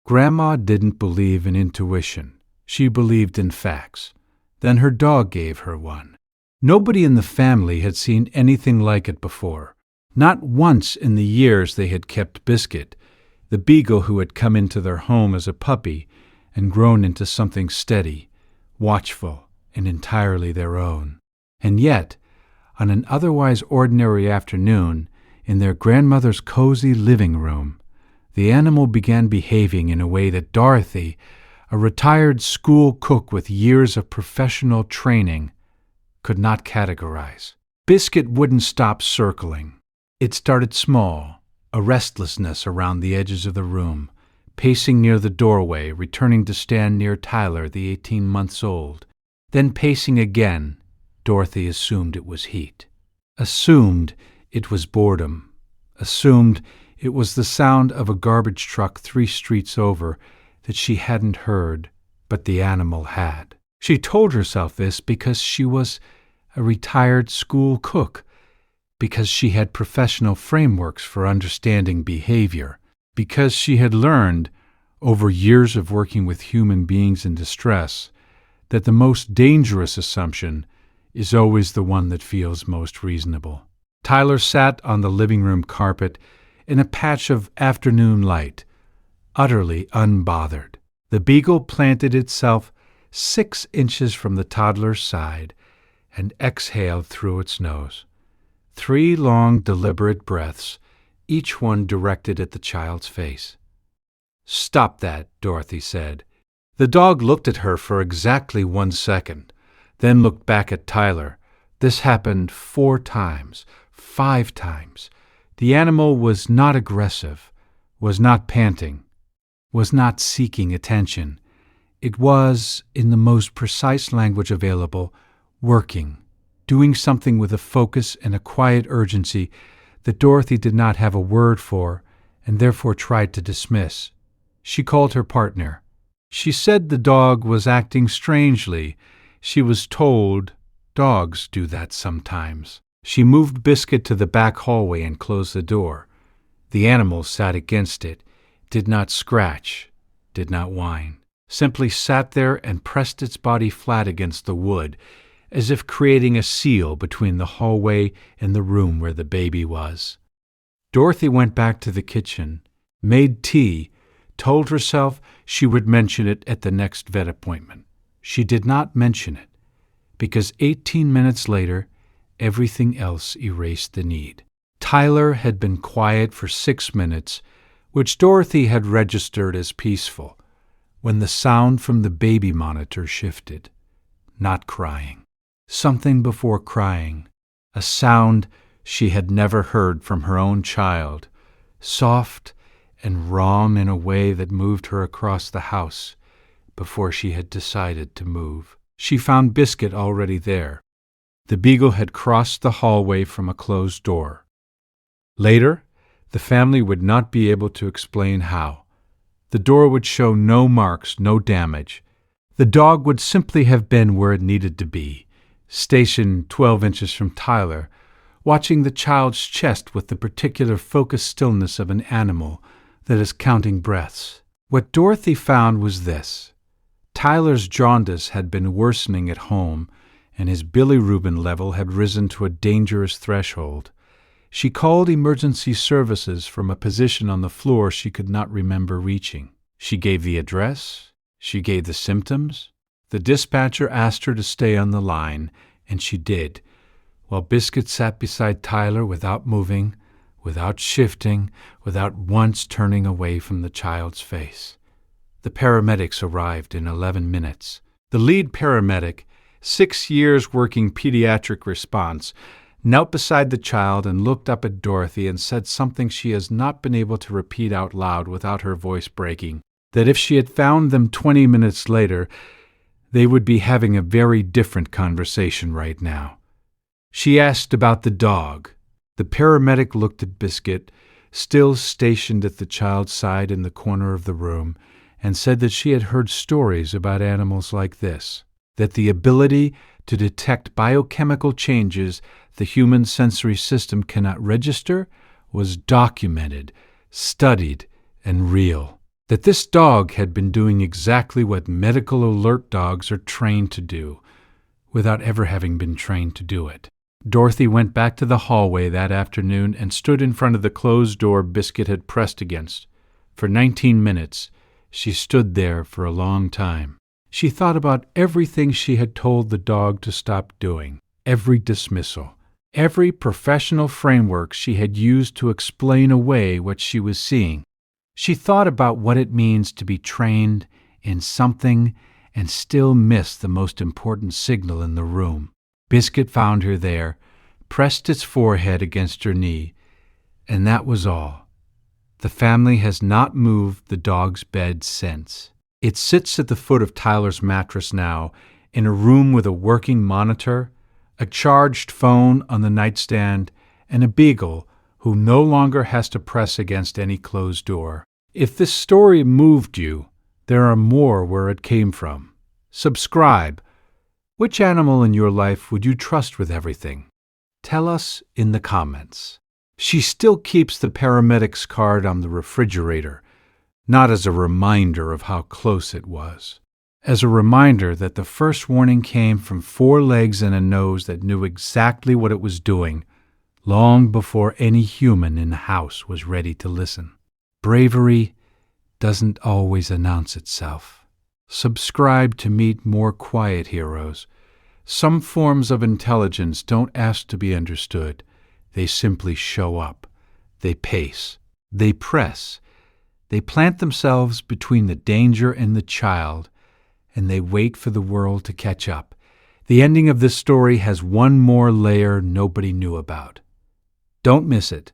Grandma didn't believe in intuition. She believed in facts. Then her dog gave her one. Nobody in the family had seen anything like it before. Not once in the years they had kept Biscuit, the beagle who had come into their home as a puppy and grown into something steady, watchful, and entirely their own. And yet, on an otherwise ordinary afternoon, in their grandmother's cozy living room, the animal began behaving in a way that Dorothy, a retired school cook with years of professional training, could not categorize. Biscuit wouldn't stop circling. It started small, a restlessness around the edges of the room, pacing near the doorway, returning to stand near Tyler, the 18 months old. Then pacing again, Dorothy assumed it was heat. Assumed it was boredom. Assumed it was the sound of a garbage truck 3 streets over that she hadn't heard, but the animal had. She told herself this because she was a retired school cook, because she had professional frameworks for understanding behavior, because she had learned, over years of working with human beings in distress, that the most dangerous assumption is always the one that feels most reasonable. Tyler sat on the living room carpet in a patch of afternoon light, utterly unbothered. The beagle planted itself 6 inches from the toddler's side and exhaled through its nose. 3 long, deliberate breaths, each one directed at the child's face. "Stop that," Dorothy said. The dog looked at her for exactly 1 second, then looked back at Tyler. This happened 4 times, 5 times. The animal was not aggressive, was not panting, was not seeking attention. It was, in the most precise language available, working, doing something with a focus and a quiet urgency that Dorothy did not have a word for and therefore tried to dismiss. She called her partner. She said the dog was acting strangely. She was told dogs do that sometimes. She moved Biscuit to the back hallway and closed the door. The animal sat against it, did not scratch, did not whine, simply sat there and pressed its body flat against the wood, as if creating a seal between the hallway and the room where the baby was. Dorothy went back to the kitchen, made tea, told herself she would mention it at the next vet appointment. She did not mention it, because 18 minutes later, everything else erased the need. Tyler had been quiet for 6 minutes, which Dorothy had registered as peaceful, when the sound from the baby monitor shifted. Not crying. Something before crying. A sound she had never heard from her own child, soft and raw in a way that moved her across the house before she had decided to move. She found Biscuit already there. The beagle had crossed the hallway from a closed door. Later, the family would not be able to explain how. The door would show no marks, no damage. The dog would simply have been where it needed to be, stationed 12 inches from Tyler, watching the child's chest with the particular focused stillness of an animal that is counting breaths. What Dorothy found was this. Tyler's jaundice had been worsening at home, and his bilirubin level had risen to a dangerous threshold. She called emergency services from a position on the floor she could not remember reaching. She gave the address. She gave the symptoms. The dispatcher asked her to stay on the line, and she did, while Biscuit sat beside Tyler without moving, without shifting, without once turning away from the child's face. The paramedics arrived in 11 minutes. The lead paramedic, 6 years working pediatric response, knelt beside the child and looked up at Dorothy and said something she has not been able to repeat out loud without her voice breaking, that if she had found them 20 minutes later, they would be having a very different conversation right now. She asked about the dog. The paramedic looked at Biscuit, still stationed at the child's side in the corner of the room, and said that she had heard stories about animals like this, that the ability to detect biochemical changes the human sensory system cannot register was documented, studied, and real. that this dog had been doing exactly what medical alert dogs are trained to do, without ever having been trained to do it. Dorothy went back to the hallway that afternoon and stood in front of the closed door Biscuit had pressed against. For 19 minutes, she stood there for a long time. She thought about everything she had told the dog to stop doing, every dismissal, every professional framework she had used to explain away what she was seeing. She thought about what it means to be trained in something and still miss the most important signal in the room. Biscuit found her there, pressed its forehead against her knee, and that was all. The family has not moved the dog's bed since. It sits at the foot of Tyler's mattress now, in a room with a working monitor, a charged phone on the nightstand, and a beagle who no longer has to press against any closed door. If this story moved you, there are more where it came from. Subscribe. Which animal in your life would you trust with everything? Tell us in the comments. She still keeps the paramedics card on the refrigerator, not as a reminder of how close it was, as a reminder that the first warning came from 4 legs and a nose that knew exactly what it was doing, long before any human in the house was ready to listen. Bravery doesn't always announce itself. Subscribe to meet more quiet heroes. Some forms of intelligence don't ask to be understood. They simply show up. They pace. They press. They plant themselves between the danger and the child, and they wait for the world to catch up. The ending of this story has one more layer nobody knew about. Don't miss it.